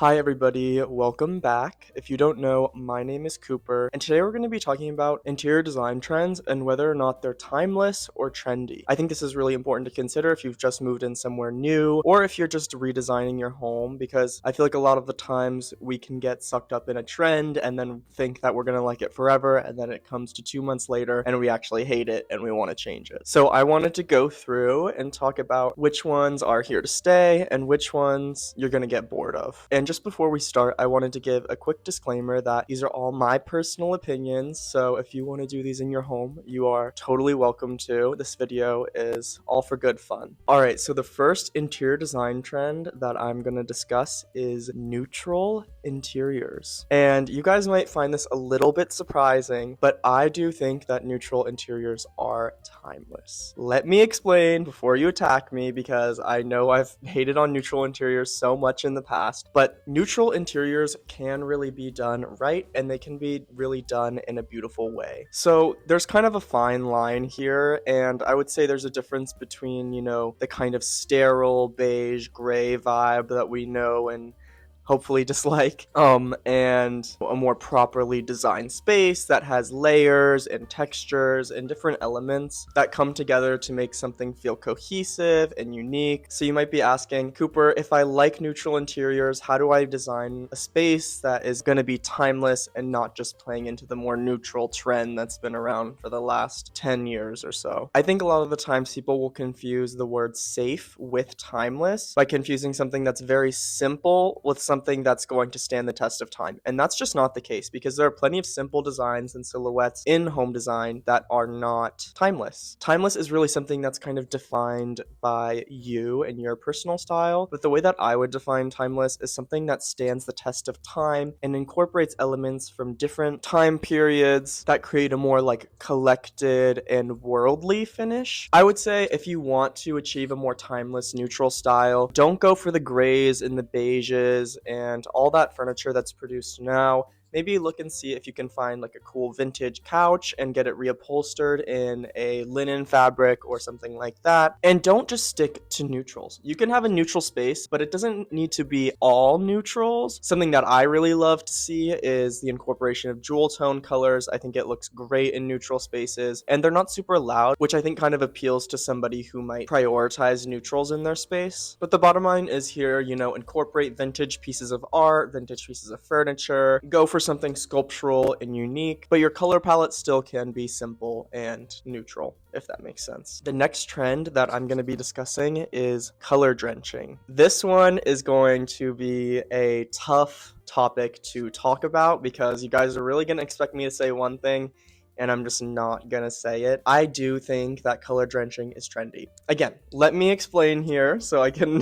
Hi everybody, welcome back. If you don't know, my name is Cooper, and today we're going to be talking about interior design trends and whether or not they're timeless or trendy. I think this is really important to consider if you've just moved in somewhere new or if you're just redesigning your home, because I feel like a lot of the times we can get sucked up in a trend and then think that we're going to like it forever, and then it comes to 2 months later and we actually hate it and we want to change it. So I wanted to go through and talk about which ones are here to stay and which ones you're going to get bored of. And just before we start, I wanted to give a quick disclaimer that these are all my personal opinions, so if you want to do these in your home, you are totally welcome to. This video is all for good fun. Alright, so the first interior design trend that I'm going to discuss is neutral interiors. And you guys might find this a little bit surprising, but I do think that neutral interiors are timeless. Let me explain before you attack me, because I know I've hated on neutral interiors so much in the past, but neutral interiors can really be done right, and they can be really done in a beautiful way. So there's kind of a fine line here, and I would say there's a difference between, the kind of sterile beige gray vibe that we know and hopefully dislike, and a more properly designed space that has layers and textures and different elements that come together to make something feel cohesive and unique. So you might be asking, Cooper, if I like neutral interiors, how do I design a space that is going to be timeless and not just playing into the more neutral trend that's been around for the last 10 years or so? I think a lot of the times people will confuse the word safe with timeless by confusing something that's very simple with something that's going to stand the test of time. And that's just not the case, because there are plenty of simple designs and silhouettes in home design that are not timeless. Timeless is really something that's kind of defined by you and your personal style, but the way that I would define timeless is something that stands the test of time and incorporates elements from different time periods that create a more collected and worldly finish. I would say if you want to achieve a more timeless neutral style, don't go for the grays and the beiges and all that furniture that's produced now. Maybe look and see if you can find a cool vintage couch and get it reupholstered in a linen fabric or something like that. And don't just stick to neutrals. You can have a neutral space, but it doesn't need to be all neutrals. Something that I really love to see is the incorporation of jewel tone colors. I think it looks great in neutral spaces, and they're not super loud, which I think kind of appeals to somebody who might prioritize neutrals in their space. But the bottom line is here, incorporate vintage pieces of art, vintage pieces of furniture, go for something sculptural and unique, but your color palette still can be simple and neutral, if that makes sense. The next trend that I'm going to be discussing is color drenching. This one is going to be a tough topic to talk about, because you guys are really going to expect me to say one thing, and I'm just not gonna say it. I do think that color drenching is trendy. Again, let me explain here so I can,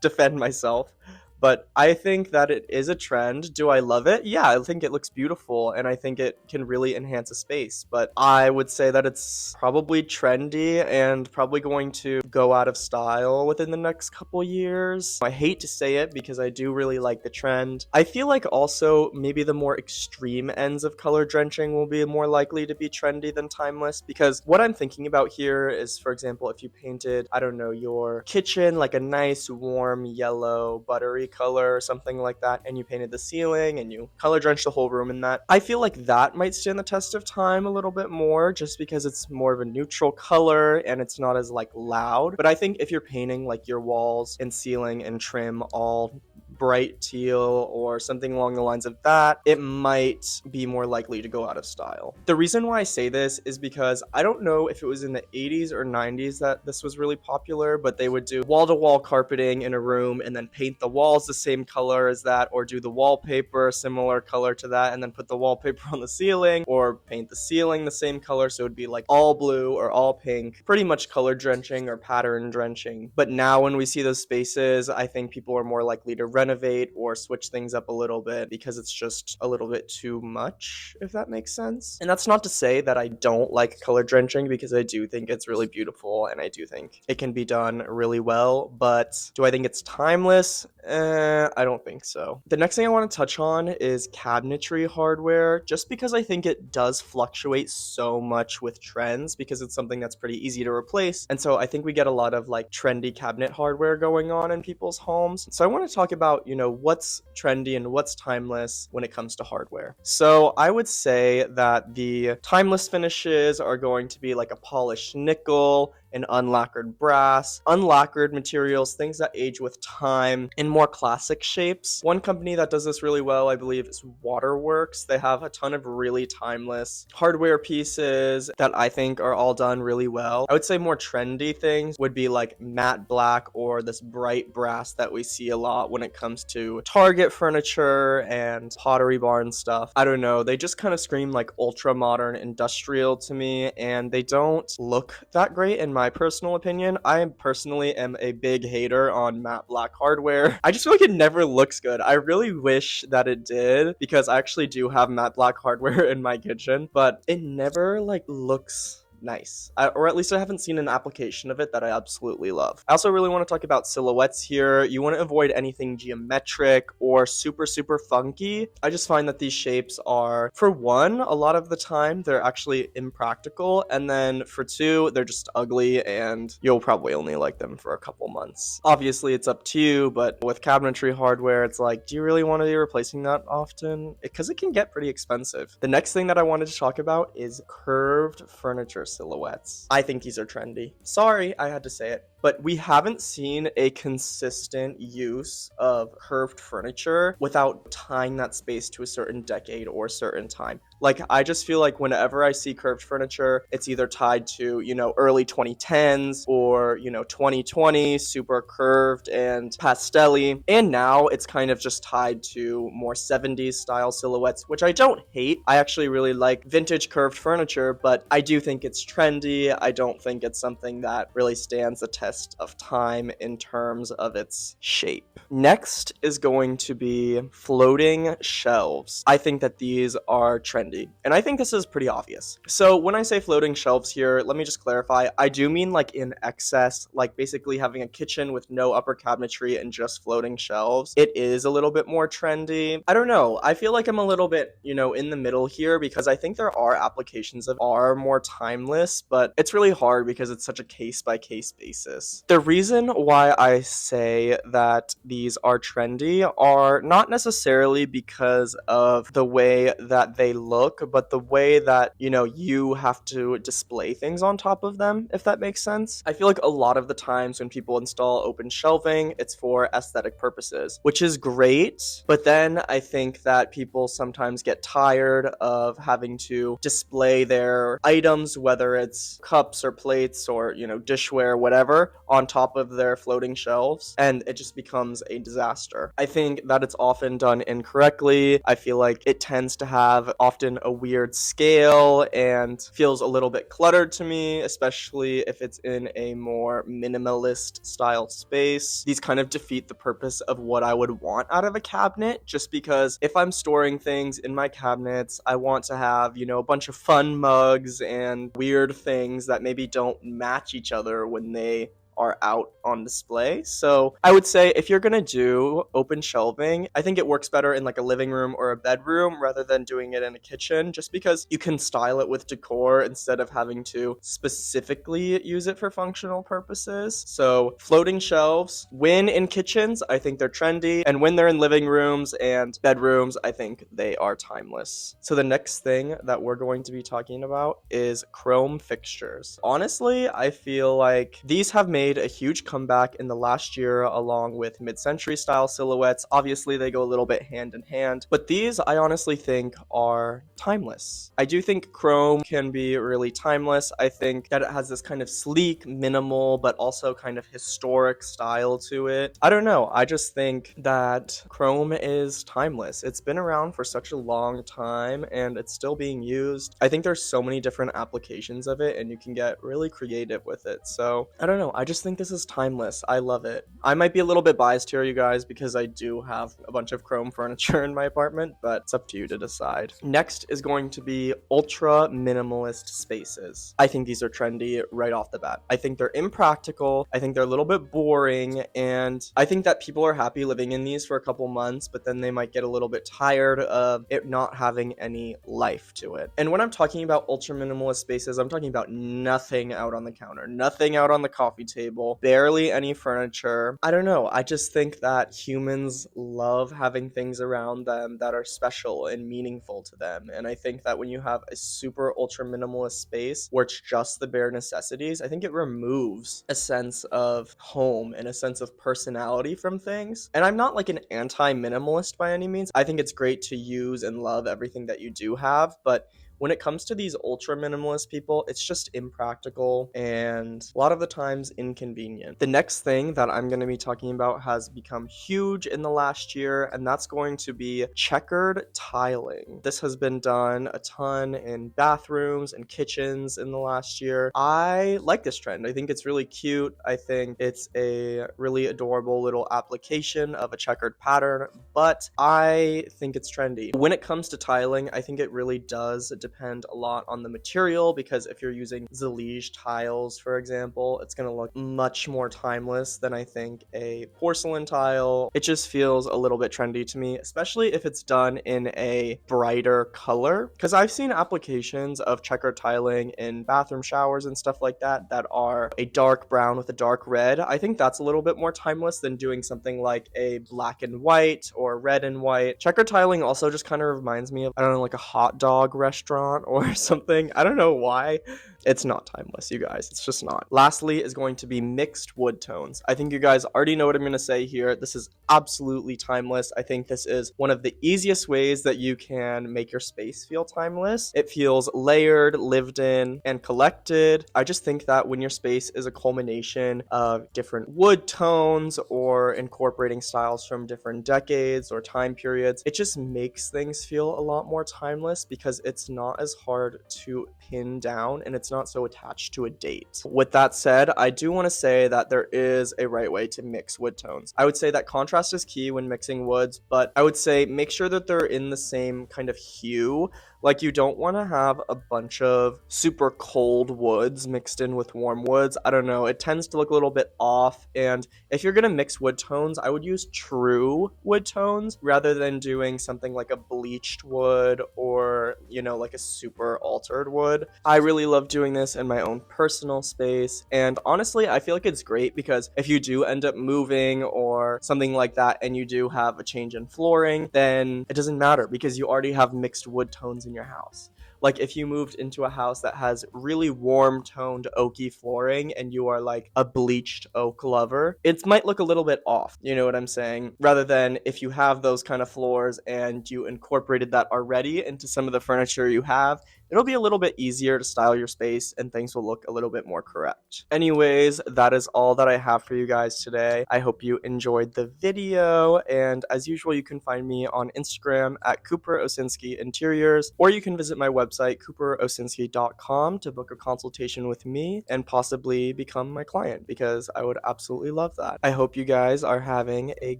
defend myself. But I think that it is a trend. Do I love it? Yeah, I think it looks beautiful, and I think it can really enhance a space. But I would say that it's probably trendy and probably going to go out of style within the next couple years. I hate to say it because I do really like the trend. I feel like also maybe the more extreme ends of color drenching will be more likely to be trendy than timeless, because what I'm thinking about here is, for example, if you painted, I don't know, your kitchen like a nice warm yellow buttery color or something like that, and you painted the ceiling and you color drenched the whole room in that, I feel like that might stand the test of time a little bit more, just because it's more of a neutral color and it's not as loud. But I think if you're painting your walls and ceiling and trim all bright teal or something along the lines of that, it might be more likely to go out of style. The reason why I say this is because I don't know if it was in the 80s or 90s that this was really popular, but they would do wall-to-wall carpeting in a room and then paint the walls the same color as that, or do the wallpaper similar color to that and then put the wallpaper on the ceiling, or paint the ceiling the same color, so it would be all blue or all pink, pretty much color drenching or pattern drenching. But now when we see those spaces, I think people are more likely to renovate or switch things up a little bit because it's just a little bit too much, if that makes sense. And that's not to say that I don't like color drenching, because I do think it's really beautiful and I do think it can be done really well. But do I think it's timeless? I don't think so. The next thing I want to touch on is cabinetry hardware, just because I think it does fluctuate so much with trends, because it's something that's pretty easy to replace. And so I think we get a lot of trendy cabinet hardware going on in people's homes. So I want to talk about about, what's trendy and what's timeless when it comes to hardware. So I would say that the timeless finishes are going to be like a polished nickel, and unlacquered brass, unlacquered materials, things that age with time in more classic shapes. One company that does this really well, I believe, is Waterworks. They have a ton of really timeless hardware pieces that I think are all done really well. I would say more trendy things would be like matte black or this bright brass that we see a lot when it comes to Target furniture and Pottery Barn stuff. I don't know, they just kind of scream like ultra modern industrial to me, and they don't look that great in my personal opinion. I personally am a big hater on matte black hardware. I just feel like it never looks good. I really wish that it did, because I actually do have matte black hardware in my kitchen, but it never like looks nice. Or at least I haven't seen an application of it that I absolutely love. I also really want to talk about silhouettes here. You want to avoid anything geometric or super funky. I just find that these shapes are, for one, a lot of the time they're actually impractical, and then for two, they're just ugly and you'll probably only like them for a couple months. Obviously it's up to you, but with cabinetry hardware, it's like, do you really want to be replacing that often? Because it can get pretty expensive. The next thing that I wanted to talk about is curved furniture silhouettes. I think these are trendy. Sorry, I had to say it. But we haven't seen a consistent use of curved furniture without tying that space to a certain decade or a certain time. Like, I just feel like whenever I see curved furniture, it's either tied to, early 2010s or, 2020, super curved and pastel-y. And now it's kind of just tied to more 70s style silhouettes, which I don't hate. I actually really like vintage curved furniture, but I do think it's trendy. I don't think it's something that really stands the test of time in terms of its shape. Next is going to be floating shelves. I think that these are trendy, and I think this is pretty obvious. So when I say floating shelves here, let me just clarify. I do mean like in excess, like basically having a kitchen with no upper cabinetry and just floating shelves. It is a little bit more trendy. I don't know. I feel like I'm a little bit, in the middle here, because I think there are applications that are more timeless, but it's really hard because it's such a case by case basis. The reason why I say that these are trendy are not necessarily because of the way that they look, but the way that, you have to display things on top of them, if that makes sense. I feel like a lot of the times when people install open shelving, it's for aesthetic purposes, which is great. But then I think that people sometimes get tired of having to display their items, whether it's cups or plates or, dishware, whatever, on top of their floating shelves, and it just becomes a disaster. I think that it's often done incorrectly. I feel like it tends to have often a weird scale and feels a little bit cluttered to me, especially if it's in a more minimalist style space. These kind of defeat the purpose of what I would want out of a cabinet, just because if I'm storing things in my cabinets, I want to have, a bunch of fun mugs and weird things that maybe don't match each other when they are out on display. So I would say if you're gonna do open shelving, I think it works better in like a living room or a bedroom rather than doing it in a kitchen, just because you can style it with decor instead of having to specifically use it for functional purposes. So floating shelves, when in kitchens, I think they're trendy, and when they're in living rooms and bedrooms, I think they are timeless. So the next thing that we're going to be talking about is chrome fixtures. Honestly, I feel like these have made a huge comeback in the last year along with mid-century style silhouettes. Obviously, they go a little bit hand in hand, but these I honestly think are timeless. I do think chrome can be really timeless. I think that it has this kind of sleek, minimal, but also kind of historic style to it. I don't know. I just think that chrome is timeless. It's been around for such a long time and it's still being used. I think there's so many different applications of it and you can get really creative with it. So I don't know. I just think this is timeless. I love it. I might be a little bit biased here, you guys, because I do have a bunch of chrome furniture in my apartment, but it's up to you to decide. Next is going to be ultra minimalist spaces. I think these are trendy right off the bat. I think they're impractical. I think they're a little bit boring, and I think that people are happy living in these for a couple months, but then they might get a little bit tired of it not having any life to it. And when I'm talking about ultra minimalist spaces, I'm talking about nothing out on the counter, nothing out on the coffee table, table, barely any furniture. I don't know. I just think that humans love having things around them that are special and meaningful to them. And I think that when you have a super ultra minimalist space where it's just the bare necessities, I think it removes a sense of home and a sense of personality from things. And I'm not like an anti-minimalist by any means. I think it's great to use and love everything that you do have, but when it comes to these ultra minimalist people, it's just impractical and a lot of the times inconvenient. The next thing that I'm going to be talking about has become huge in the last year, and that's going to be checkered tiling. This has been done a ton in bathrooms and kitchens in the last year. I like this trend. I think it's really cute. I think it's a really adorable little application of a checkered pattern, but I think it's trendy. When it comes to tiling, I think it really does depend a lot on the material, because if you're using Zalige tiles, for example, it's going to look much more timeless than I think a porcelain tile. It just feels a little bit trendy to me, especially if it's done in a brighter color, because I've seen applications of checkered tiling in bathroom showers and stuff like that that are a dark brown with a dark red. I think that's a little bit more timeless than doing something like a black and white or red and white. Checkered tiling also just kind of reminds me of, I don't know, like a hot dog restaurant or something. I don't know why. It's not timeless, you guys. It's just not. Lastly is going to be mixed wood tones. I think you guys already know what I'm going to say here. This is absolutely timeless. I think this is one of the easiest ways that you can make your space feel timeless. It feels layered, lived in, and collected. I just think that when your space is a culmination of different wood tones or incorporating styles from different decades or time periods, it just makes things feel a lot more timeless because it's not as hard to pin down and it's not so attached to a date. With that said, I do want to say that there is a right way to mix wood tones. I would say that contrast is key when mixing woods, but I would say make sure that they're in the same kind of hue. Like, you don't want to have a bunch of super cold woods mixed in with warm woods. I don't know, it tends to look a little bit off, and if you're going to mix wood tones, I would use true wood tones rather than doing something like a bleached wood or, you know, like a super altered wood. I really love doing this in my own personal space, and honestly, I feel like it's great because if you do end up moving or something like that and you do have a change in flooring, then it doesn't matter because you already have mixed wood tones in your house. Like, if you moved into a house that has really warm toned oaky flooring and you are like a bleached oak lover, it might look a little bit off, you know what I'm saying? Rather than if you have those kind of floors and you incorporated that already into some of the furniture you have, it'll be a little bit easier to style your space and things will look a little bit more correct. Anyways, that is all that I have for you guys today. I hope you enjoyed the video, and as usual, you can find me on Instagram at Cooper Osinski Interiors, or you can visit my website, cooperosinski.com, to book a consultation with me and possibly become my client, because I would absolutely love that. I hope you guys are having a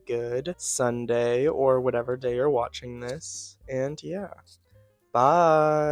good Sunday or whatever day you're watching this, and yeah, bye!